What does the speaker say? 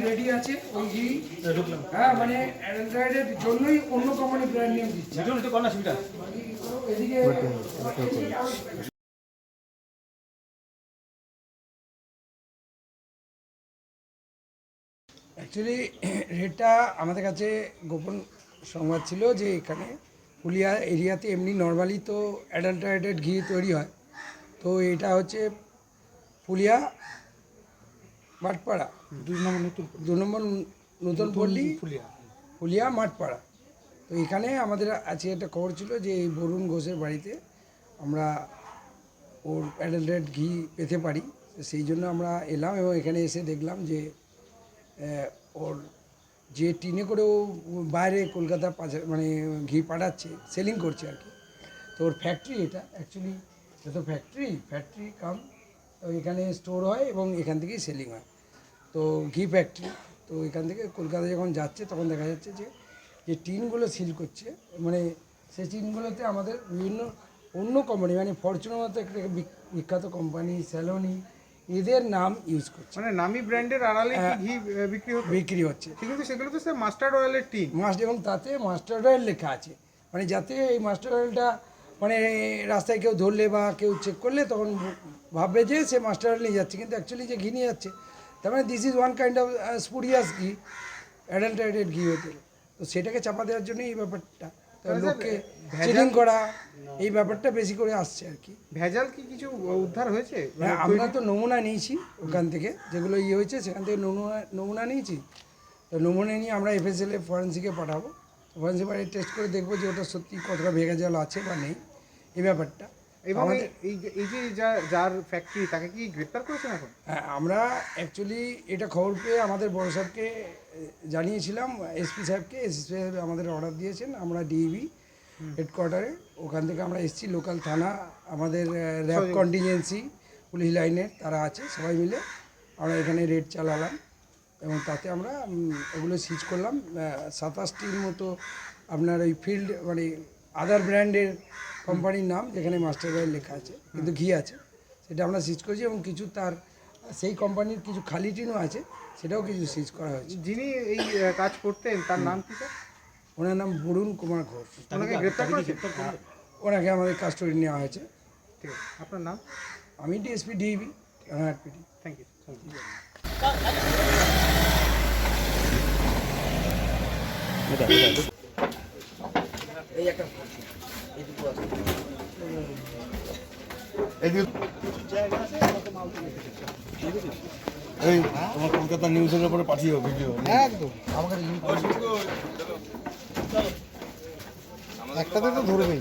Ready আছে ওই ঘি। হ্যাঁ মানে অ্যান্ড্রয়েডের জন্যই অন্য কোম্পানি ব্র্যান্ড নেম দিচ্ছে। এদিকে অ্যাকচুয়ালি রেটটা আমাদের কাছে গোপন সংবাদ ছিল যে এখানে পুলিয়া এরিয়াতে এমনি নর্মালি তো অ্যাডাল্টারেটেড ঘি তৈরি হয়। তো এটা হচ্ছে পুলিয়া মাঠপাড়া 2 নম্বর নতুন পল্লী পুলিয়া মাঠপাড়া। তো এখানে আমাদের আজকে একটা খবর ছিল যে এই বরুণ ঘোষের বাড়িতে আমরা ওর অ্যাডাল্টারেট ঘি পেতে পারি। সেই জন্য আমরা এলাম এবং এখানে এসে দেখলাম যে ওর যে টিনে করে ও বাইরে কলকাতা মানে ঘি পাঠাচ্ছে, সেলিং করছে আর কি। তো ওর ফ্যাক্টরি এটা অ্যাকচুয়ালি এটা তো ফ্যাক্টরি কাম, তো এখানে স্টোর হয় এবং এখান থেকেই সেলিং হয়। তো ঘি ফ্যাক্টরি, তো এখান থেকে কলকাতা যখন যাচ্ছে তখন দেখা যাচ্ছে যে যে টিনগুলো সিল করছে, মানে সেই টিনগুলোতে আমাদের বিভিন্ন অন্য কোম্পানি মানে ফরচুনের মতো একটা বিখ্যাত কোম্পানি স্যালোনি এদের নাম ইউজ করছে, মানে নামি ব্র্যান্ডের আড়ালে কি ঘি বিক্রি হচ্ছে। কিন্তু সেগুলো তো স্যার মাস্টার্ড অয়েলের টিন এবং তাতে মাস্টার্ড অয়েল লেখা আছে, মানে যাতে এই মাস্টার্ড অয়েলটা মানে রাস্তায় কেউ ধরলে বা কেউ চেক করলে তখন ভাববে যে সে মাস্টার্ড অয়েল নিয়ে যাচ্ছে, কিন্তু অ্যাকচুয়ালি যে ঘি নিয়ে যাচ্ছে তার মানে this is one kind of spurious ঘি, অ্যাডাল্টারেটেড ঘি হতে। তো সেটাকে চাপা দেওয়ার জন্য এই ব্যাপারটা, তো লোককে চিটিং করা এই ব্যাপারটা বেশি করে আসছে আর কি। ভেজাল কি কিছু উদ্ধার হয়েছে? হ্যাঁ, আমরা তো নমুনা নিয়েছি ওখান থেকে, যেগুলো হয়েছে সেখান থেকে নমুনা নিয়েছি। তো নমুনা নিয়ে আমরা FSL ফরেন্সিকে পাঠাবো, ফরেন্সিক বাড়ি টেস্ট করে দেখবো যে ওটা সত্যি কতটা ভেজাল আছে বা নেই এই ব্যাপারটা। এবং এই যে যার ফ্যাক্টরি তাকে কি গ্রেপ্তার করেছেন এখন? হ্যাঁ, আমরা অ্যাকচুয়ালি এটা খবর পেয়ে আমাদের বড় সাহেবকে জানিয়েছিলাম, SP সাহেবকে। SP সাহেব আমাদের অর্ডার দিয়েছেন, আমরা ডিইবি হেডকোয়ার্টারে ওখান থেকে আমরা এসেছি, লোকাল থানা আমাদের র্যাব কন্টিনজেন্সি পুলিশ লাইনের তারা আছে, সবাই মিলে আমরা এখানে রেড চালালাম এবং তাতে আমরা ওগুলো সিজ করলাম। 27টির মতো আপনার ওই ফিল্ড মানে আদার ব্র্যান্ডের কোম্পানির নাম যেখানে মাস্টার অয়েল লেখা আছে কিন্তু ঘি আছে, সেটা আমরা সিজ করেছি এবং কিছু তার সেই কোম্পানির কিছু খালি টিনও আছে, সেটাও কিছু সিজ করা হয়েছে। যিনি এই কাজ করতেন তার নাম কি স্যার? ওনার নাম বরুণ কুমার ঘোষ। ওনাকে গ্রেপ্তার করেছে? ওনাকে আমাদের কাস্টডি নেওয়া হয়েছে। ঠিক আছে, আপনার নাম? আমি DSP ডিইবি রানাঘাটপিটি। Thank you. এই তোমার কলকাতা নিউজের ব্যাপারে পাঠিও ভিডিও। একদম আমাকে একটাতে তো ধরবেই।